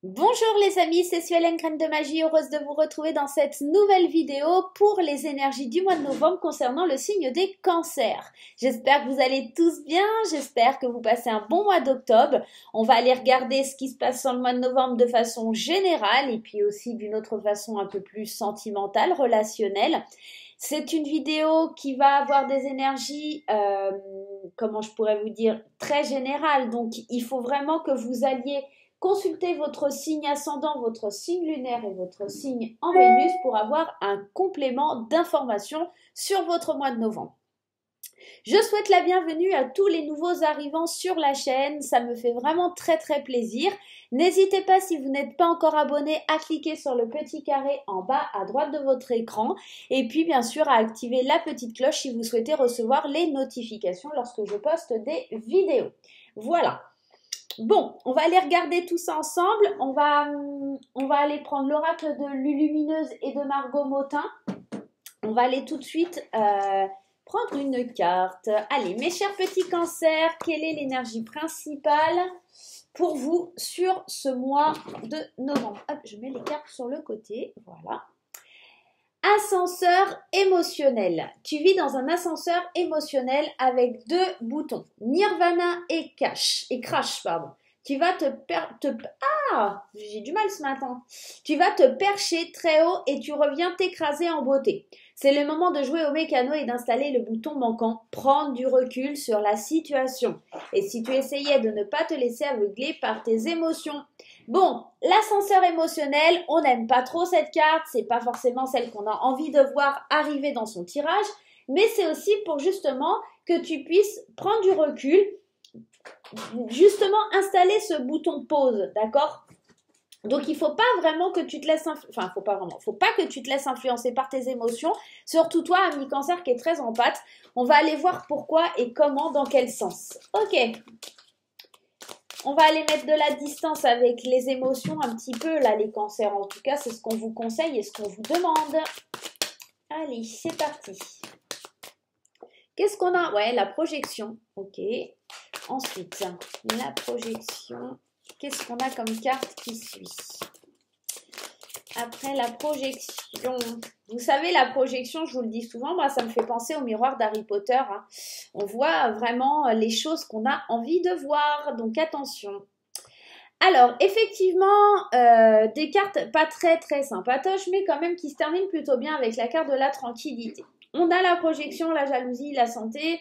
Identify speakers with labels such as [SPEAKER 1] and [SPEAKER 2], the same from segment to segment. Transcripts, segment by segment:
[SPEAKER 1] Bonjour les amis, c'est Suelen Graine de Magie, heureuse de vous retrouver dans cette nouvelle vidéo pour les énergies du mois de novembre concernant le signe des cancers. J'espère que vous allez tous bien, j'espère que vous passez un bon mois d'octobre. On va aller regarder ce qui se passe dans le mois de novembre de façon générale et puis aussi d'une autre façon un peu plus sentimentale, relationnelle. C'est une vidéo qui va avoir des énergies, comment je pourrais vous dire, très générales. Donc il faut vraiment que vous alliez consultez votre signe ascendant, votre signe lunaire et votre signe en Vénus pour avoir un complément d'information sur votre mois de novembre. Je souhaite la bienvenue à tous les nouveaux arrivants sur la chaîne, ça me fait vraiment très plaisir. N'hésitez pas, si vous n'êtes pas encore abonné, à cliquer sur le petit carré en bas à droite de votre écran et puis bien sûr à activer la petite cloche si vous souhaitez recevoir les notifications lorsque je poste des vidéos. Voilà. Bon, on va aller regarder tout ça ensemble. On va aller prendre l'oracle de Lulumineuse et de Margot Motin. On va aller tout de suite prendre une carte. Allez, mes chers petits cancers, quelle est l'énergie principale pour vous sur ce mois de novembre? Hop, je mets les cartes sur le côté. Voilà. Ascenseur émotionnel. Tu vis dans un ascenseur émotionnel avec deux boutons, Nirvana et Crash, pardon. Tu vas j'ai du mal ce matin. Tu vas te percher très haut et tu reviens t'écraser en beauté. C'est le moment de jouer au mécano et d'installer le bouton manquant, prendre du recul sur la situation. Et si tu essayais de ne pas te laisser aveugler par tes émotions. Bon, l'ascenseur émotionnel, on n'aime pas trop cette carte, c'est pas forcément celle qu'on a envie de voir arriver dans son tirage, mais c'est aussi pour justement que tu puisses prendre du recul, justement installer ce bouton pause, d'accord? Donc il faut pas vraiment que tu te laisses faut pas que tu te laisses influencer par tes émotions, surtout toi, ami cancer qui est très en pâte. On va aller voir pourquoi et comment, dans quel sens. Ok. On va aller mettre de la distance avec les émotions un petit peu, là, les cancers. En tout cas, c'est ce qu'on vous conseille et ce qu'on vous demande. Allez, c'est parti. Qu'est-ce qu'on a? Ouais, la projection. Ok. Ensuite, la projection. Qu'est-ce qu'on a comme carte qui suit? Après la projection, vous savez, la projection, je vous le dis souvent, moi, ça me fait penser au miroir d'Harry Potter. Hein. On voit vraiment les choses qu'on a envie de voir, donc attention. Alors, effectivement, des cartes pas très sympatoches, mais quand même qui se terminent plutôt bien avec la carte de la tranquillité. On a la projection, la jalousie, la santé,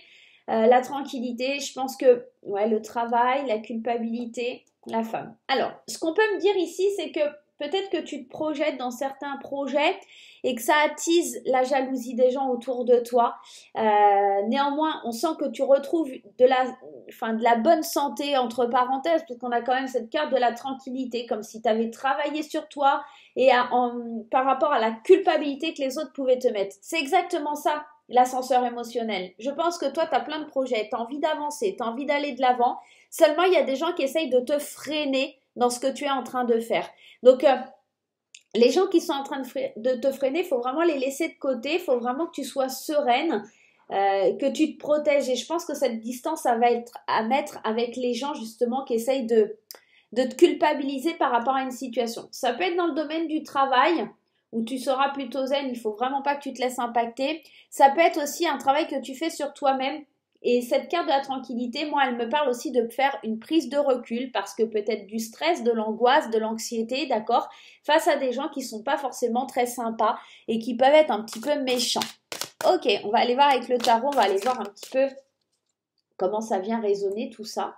[SPEAKER 1] la tranquillité. Je pense que ouais, le travail, la culpabilité, la femme. Alors, ce qu'on peut me dire ici, c'est que peut-être que tu te projettes dans certains projets et que ça attise la jalousie des gens autour de toi. Néanmoins, on sent que tu retrouves de la bonne santé, entre parenthèses, parce qu'on a quand même cette carte de la tranquillité, comme si tu avais travaillé sur toi et par rapport à la culpabilité que les autres pouvaient te mettre. C'est exactement ça, l'ascenseur émotionnel. Je pense que toi, tu as plein de projets, tu as envie d'avancer, tu as envie d'aller de l'avant. Seulement, il y a des gens qui essayent de te freiner dans ce que tu es en train de faire. Donc, les gens qui sont en train de te freiner, il faut vraiment les laisser de côté, il faut vraiment que tu sois sereine, que tu te protèges. Et je pense que cette distance, ça va être à mettre avec les gens justement qui essayent de te culpabiliser par rapport à une situation. Ça peut être dans le domaine du travail, où tu seras plutôt zen, il ne faut vraiment pas que tu te laisses impacter. Ça peut être aussi un travail que tu fais sur toi-même. Et cette carte de la tranquillité, moi, elle me parle aussi de faire une prise de recul parce que peut-être du stress, de l'angoisse, de l'anxiété, d'accord, face à des gens qui sont pas forcément très sympas et qui peuvent être un petit peu méchants. Ok, on va aller voir avec le tarot, on va aller voir un petit peu comment ça vient résonner tout ça.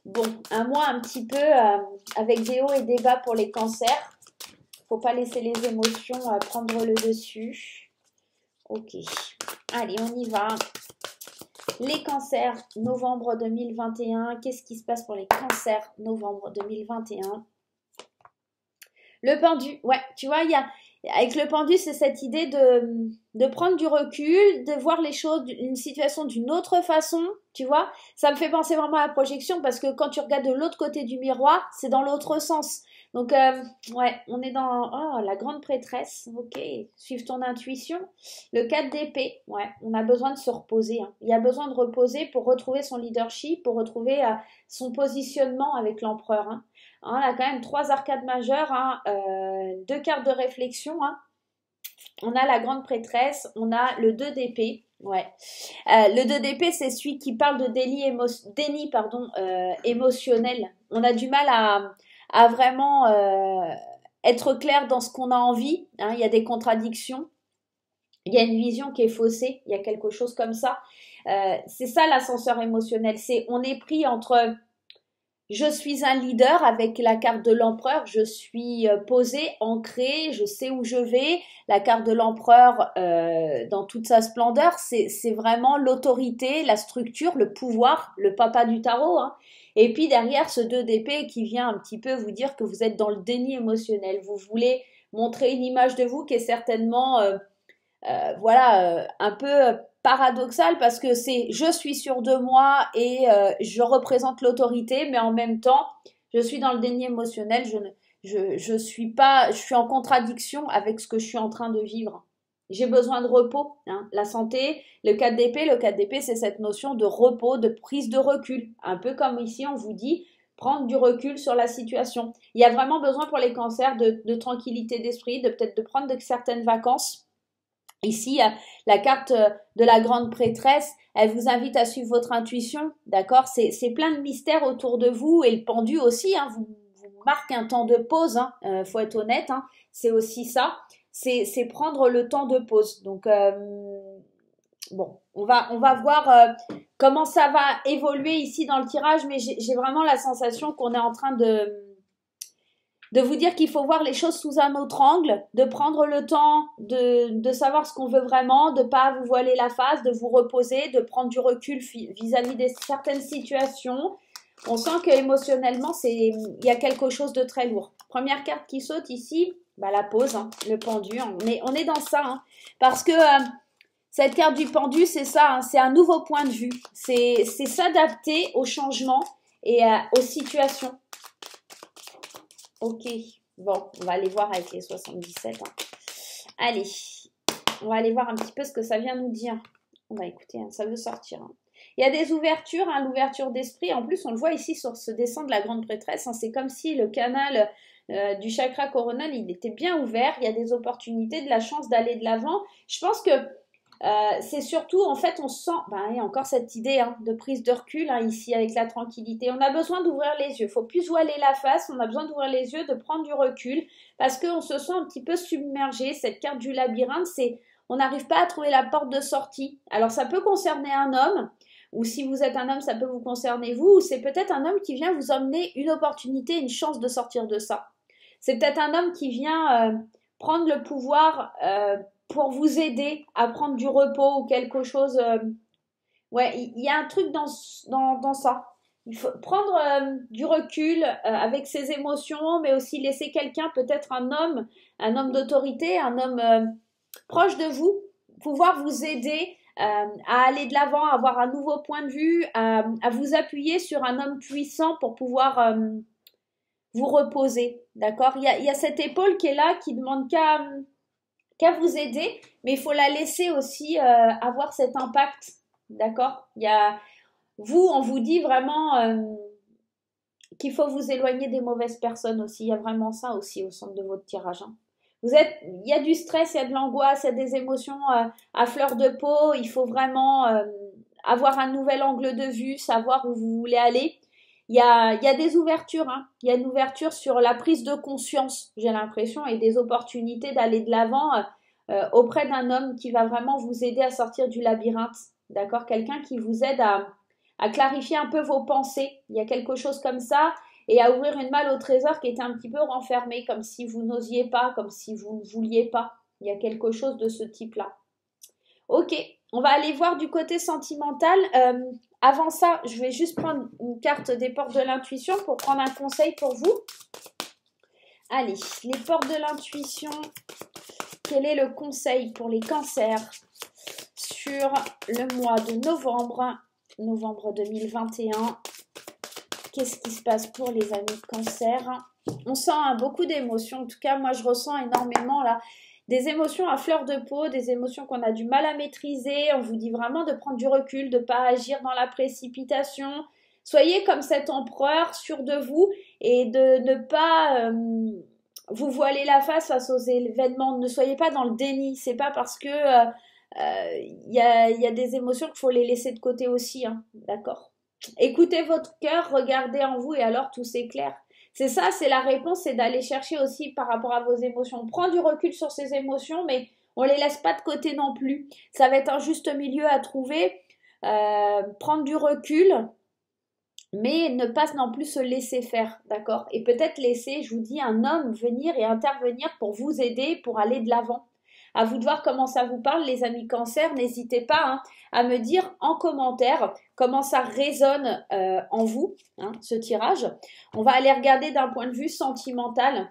[SPEAKER 1] Bon, un mois un petit peu avec des hauts et des bas pour les cancers. Faut pas laisser les émotions prendre le dessus. Ok, allez, on y va. Les cancers, novembre 2021. Qu'est-ce qui se passe pour les cancers, novembre 2021? Le pendu, ouais, tu vois, avec le pendu, c'est cette idée de prendre du recul, de voir les choses, une situation d'une autre façon, tu vois. Ça me fait penser vraiment à la projection parce que quand tu regardes de l'autre côté du miroir, c'est dans l'autre sens. Donc, ouais, on est dans la grande prêtresse. Ok, suive ton intuition. Le 4 d'épée, ouais, on a besoin de se reposer. Hein. Il y a besoin de reposer pour retrouver son leadership, pour retrouver son positionnement avec l'empereur. Hein. On a quand même 3 arcades majeures, hein, 2 cartes de réflexion. Hein. On a la grande prêtresse, on a le 2 d'épée. Ouais. Le 2 d'épée, c'est celui qui parle de déni émotionnel. On a du mal à vraiment être clair dans ce qu'on a envie. Hein. Il y a des contradictions. Il y a une vision qui est faussée. Il y a quelque chose comme ça. C'est ça l'ascenseur émotionnel. On est pris entre je suis un leader avec la carte de l'empereur, je suis posé, ancré, je sais où je vais. La carte de l'empereur dans toute sa splendeur, c'est vraiment l'autorité, la structure, le pouvoir, le papa du tarot. Hein. Et puis derrière ce 2 d'épée qui vient un petit peu vous dire que vous êtes dans le déni émotionnel. Vous voulez montrer une image de vous qui est certainement un peu paradoxal parce que c'est je suis sûr de moi et je représente l'autorité, mais en même temps je suis dans le déni émotionnel, je suis en contradiction avec ce que je suis en train de vivre. J'ai besoin de repos, hein. La santé, le 4 d'épée c'est cette notion de repos, de prise de recul, un peu comme ici on vous dit prendre du recul sur la situation. Il y a vraiment besoin pour les cancers de tranquillité d'esprit, de peut-être de prendre certaines vacances. Ici, la carte de la grande prêtresse, elle vous invite à suivre votre intuition, d'accord? C'est plein de mystères autour de vous et le pendu aussi, hein, vous marque un temps de pause, hein, faut être honnête, hein, c'est aussi ça, c'est prendre le temps de pause. Donc, bon, on va voir comment ça va évoluer ici dans le tirage, mais j'ai vraiment la sensation qu'on est en train de vous dire qu'il faut voir les choses sous un autre angle, de prendre le temps de savoir ce qu'on veut vraiment, de ne pas vous voiler la face, de vous reposer, de prendre du recul vis-à-vis de certaines situations. On sent qu'émotionnellement, il y a quelque chose de très lourd. Première carte qui saute ici, la pause, hein, le pendu. Hein. Mais on est dans ça, hein, parce que cette carte du pendu, c'est ça, hein, c'est un nouveau point de vue. C'est s'adapter aux changements et aux situations. Ok, bon, on va aller voir avec les 77. Hein. Allez, on va aller voir un petit peu ce que ça vient nous dire. On va écouter, hein, ça veut sortir. Hein. Il y a des ouvertures, hein, l'ouverture d'esprit. En plus, on le voit ici sur ce dessin de la grande prêtresse. Hein, c'est comme si le canal du chakra coronal, il était bien ouvert. Il y a des opportunités, de la chance d'aller de l'avant. Je pense que c'est surtout, en fait, on sent, il y a encore cette idée hein, de prise de recul hein, ici avec la tranquillité. On a besoin d'ouvrir les yeux. Il ne faut plus voiler la face. On a besoin d'ouvrir les yeux, de prendre du recul parce qu'on se sent un petit peu submergé. Cette carte du labyrinthe, on n'arrive pas à trouver la porte de sortie. Alors, ça peut concerner un homme ou si vous êtes un homme, ça peut vous concerner vous. Ou c'est peut-être un homme qui vient vous emmener une opportunité, une chance de sortir de ça. C'est peut-être un homme qui vient prendre le pouvoir pour vous aider à prendre du repos ou quelque chose. Ouais, il y a un truc dans ça. Il faut prendre du recul avec ses émotions, mais aussi laisser quelqu'un, peut-être un homme d'autorité, un homme proche de vous, pouvoir vous aider à aller de l'avant, à avoir un nouveau point de vue, à vous appuyer sur un homme puissant pour pouvoir vous reposer. D'accord? Il y a cette épaule qui est là, qui demande qu'à vous aider, mais il faut la laisser aussi avoir cet impact, d'accord? On vous dit vraiment qu'il faut vous éloigner des mauvaises personnes aussi, il y a vraiment ça aussi au centre de votre tirage. Hein. Il y a du stress, il y a de l'angoisse, il y a des émotions à fleur de peau, il faut vraiment avoir un nouvel angle de vue, savoir où vous voulez aller. Il y a des ouvertures, hein. Il y a une ouverture sur la prise de conscience, j'ai l'impression, et des opportunités d'aller de l'avant auprès d'un homme qui va vraiment vous aider à sortir du labyrinthe, d'accord? Quelqu'un qui vous aide à clarifier un peu vos pensées. Il y a quelque chose comme ça, et à ouvrir une malle au trésor qui était un petit peu renfermée, comme si vous n'osiez pas, comme si vous ne vouliez pas. Il y a quelque chose de ce type-là. Ok, on va aller voir du côté sentimental. Avant ça, je vais juste prendre une carte des portes de l'intuition pour prendre un conseil pour vous. Allez, les portes de l'intuition. Quel est le conseil pour les cancers sur le mois de novembre 2021? Qu'est-ce qui se passe pour les amis de cancer? On sent beaucoup d'émotions. En tout cas, moi, je ressens énormément là. Des émotions à fleur de peau, des émotions qu'on a du mal à maîtriser. On vous dit vraiment de prendre du recul, de ne pas agir dans la précipitation. Soyez comme cet empereur, sûr de vous, et de ne pas vous voiler la face aux événements. Ne soyez pas dans le déni. C'est pas parce que y a des émotions qu'il faut les laisser de côté aussi, hein, d'accord? Écoutez votre cœur, regardez en vous et alors tout s'éclaire. C'est ça, c'est la réponse, c'est d'aller chercher aussi par rapport à vos émotions. On prend du recul sur ces émotions, mais on les laisse pas de côté non plus. Ça va être un juste milieu à trouver. Prendre du recul, mais ne pas non plus se laisser faire, d'accord? Et peut-être laisser, je vous dis, un homme venir et intervenir pour vous aider, pour aller de l'avant. À vous de voir comment ça vous parle, les amis cancer. N'hésitez pas, hein, à me dire en commentaire comment ça résonne en vous, hein, ce tirage. On va aller regarder d'un point de vue sentimental.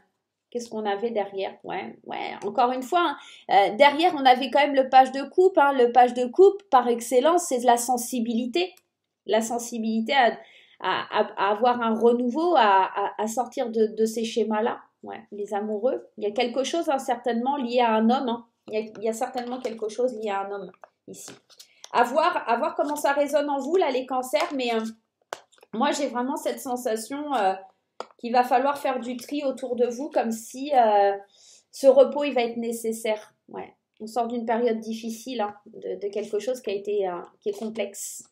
[SPEAKER 1] Qu'est-ce qu'on avait derrière? Ouais, encore une fois, hein, derrière, on avait quand même le page de coupe. Hein. Le page de coupe, par excellence, c'est de la sensibilité. La sensibilité à avoir un renouveau, à sortir de ces schémas-là. Ouais, les amoureux. Il y a quelque chose, hein, certainement, lié à un homme. Hein. Il y a certainement quelque chose lié à un homme, ici. À voir comment ça résonne en vous, là, les cancers. Mais moi, j'ai vraiment cette sensation qu'il va falloir faire du tri autour de vous, comme si ce repos, il va être nécessaire. Ouais. On sort d'une période difficile, hein, de quelque chose qui est complexe.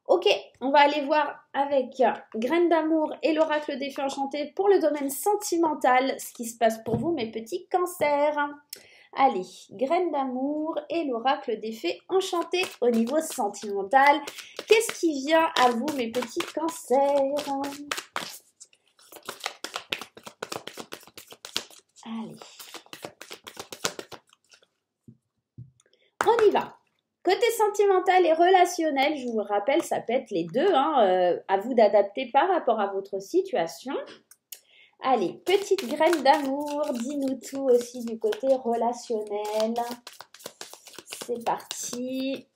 [SPEAKER 1] Ok, on va aller voir avec Graines d'amour et l'oracle des fées enchantées pour le domaine sentimental, ce qui se passe pour vous, mes petits cancers. Allez, Graines d'amour et l'oracle des fées enchantées au niveau sentimental. Qu'est-ce qui vient à vous, mes petits cancers? Allez. On y va. Côté sentimental et relationnel, je vous rappelle, ça peut être les deux, hein, à vous d'adapter par rapport à votre situation. Allez, petite graine d'amour, dis-nous tout aussi du côté relationnel. C'est parti.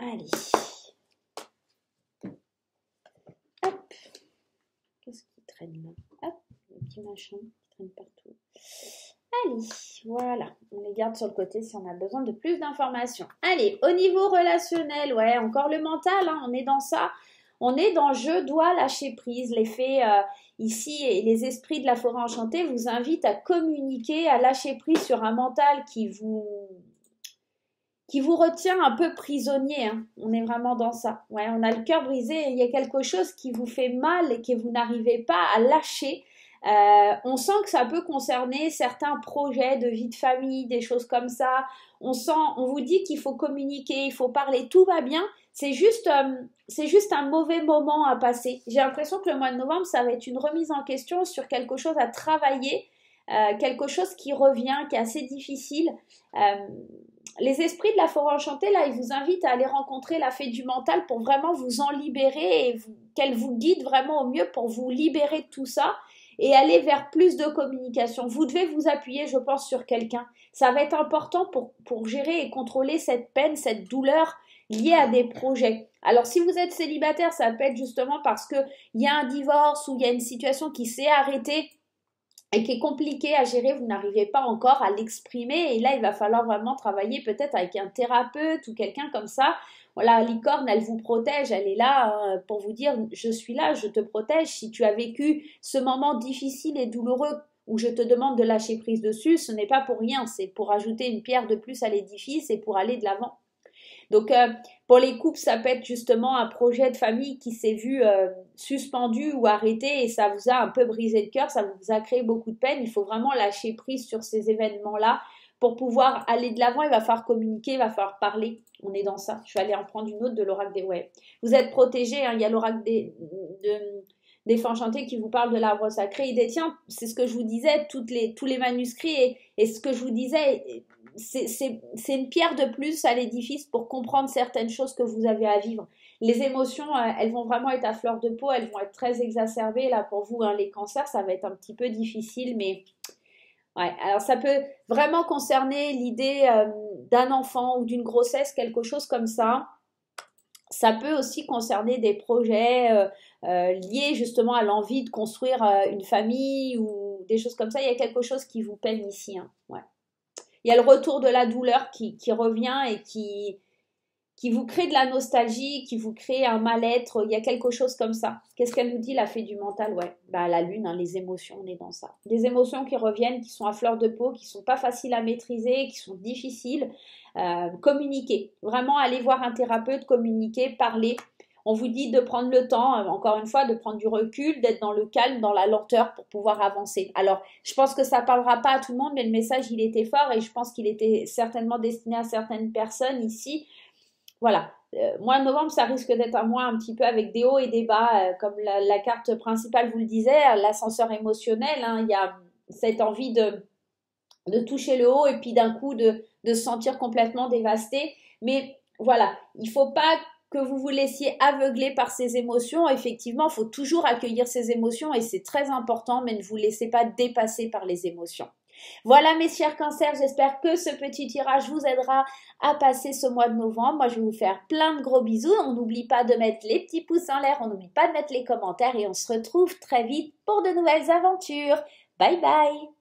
[SPEAKER 1] Allez. Hop. Qu'est-ce qui traîne là? Hop, les petits machins qui traînent partout. Allez, voilà, on les garde sur le côté si on a besoin de plus d'informations. Allez, au niveau relationnel, ouais, encore le mental, hein, on est dans ça. On est dans je dois lâcher prise. Les fées ici et les esprits de la forêt enchantée vous invitent à communiquer, à lâcher prise sur un mental qui vous retient un peu prisonnier. Hein. On est vraiment dans ça. Ouais, on a le cœur brisé et il y a quelque chose qui vous fait mal et que vous n'arrivez pas à lâcher. On sent que ça peut concerner certains projets de vie de famille, des choses comme ça. On vous dit qu'il faut communiquer, il faut parler, tout va bien. C'est juste un mauvais moment à passer. J'ai l'impression que le mois de novembre, ça va être une remise en question sur quelque chose à travailler, quelque chose qui revient, qui est assez difficile. Les esprits de la forêt enchantée, là, ils vous invitent à aller rencontrer la fée du mental pour vraiment vous en libérer et qu'elle vous guide vraiment au mieux pour vous libérer de tout ça et aller vers plus de communication. Vous devez vous appuyer, je pense, sur quelqu'un. Ça va être important pour gérer et contrôler cette peine, cette douleur liée à des projets. Alors, si vous êtes célibataire, ça peut être justement parce qu'il y a un divorce ou il y a une situation qui s'est arrêtée et qui est compliquée à gérer, vous n'arrivez pas encore à l'exprimer. Et là, il va falloir vraiment travailler peut-être avec un thérapeute ou quelqu'un comme ça. Voilà, licorne, elle vous protège, elle est là pour vous dire « je suis là, je te protège ». Si tu as vécu ce moment difficile et douloureux où je te demande de lâcher prise dessus, ce n'est pas pour rien, c'est pour ajouter une pierre de plus à l'édifice et pour aller de l'avant. Donc, pour les couples, ça peut être justement un projet de famille qui s'est vu suspendu ou arrêté et ça vous a un peu brisé le cœur, ça vous a créé beaucoup de peine. Il faut vraiment lâcher prise sur ces événements-là pour pouvoir aller de l'avant. Il va falloir communiquer, il va falloir parler. On est dans ça. Je vais aller en prendre une autre de l'oracle des... Ouais. Vous êtes protégés, hein, il y a l'oracle des fées enchantées qui vous parle de l'arbre sacré. Il détient, c'est ce que je vous disais, tous les manuscrits et ce que je vous disais... C'est une pierre de plus à l'édifice pour comprendre certaines choses que vous avez à vivre. Les émotions, elles vont vraiment être à fleur de peau, elles vont être très exacerbées. Là, pour vous, hein, les cancers, ça va être un petit peu difficile, mais ouais. Alors, ça peut vraiment concerner l'idée d'un enfant ou d'une grossesse, quelque chose comme ça. Ça peut aussi concerner des projets liés justement à l'envie de construire une famille ou des choses comme ça. Il y a quelque chose qui vous peine ici, hein. Ouais. Il y a le retour de la douleur qui revient et qui qui vous crée de la nostalgie, qui vous crée un mal-être, il y a quelque chose comme ça. Qu'est-ce qu'elle nous dit, la fée du mental? Ouais, bah la lune, hein, les émotions, on est dans ça. Des émotions qui reviennent, qui sont à fleur de peau, qui sont pas faciles à maîtriser, qui sont difficiles. Communiquer, vraiment aller voir un thérapeute, communiquer, parler. On vous dit de prendre le temps, encore une fois, de prendre du recul, d'être dans le calme, dans la lenteur pour pouvoir avancer. Alors, je pense que ça ne parlera pas à tout le monde, mais le message, il était fort et je pense qu'il était certainement destiné à certaines personnes ici. Voilà. Mois de novembre, ça risque d'être un mois un petit peu avec des hauts et des bas, comme la carte principale vous le disait, l'ascenseur émotionnel. Hein, il y a cette envie de toucher le haut et puis d'un coup de se sentir complètement dévasté. Mais voilà, il ne faut pas que vous vous laissiez aveugler par ces émotions. Effectivement, il faut toujours accueillir ces émotions et c'est très important, mais ne vous laissez pas dépasser par les émotions. Voilà mes chers cancers, j'espère que ce petit tirage vous aidera à passer ce mois de novembre. Moi, je vais vous faire plein de gros bisous. On n'oublie pas de mettre les petits pouces en l'air, on n'oublie pas de mettre les commentaires et on se retrouve très vite pour de nouvelles aventures. Bye bye!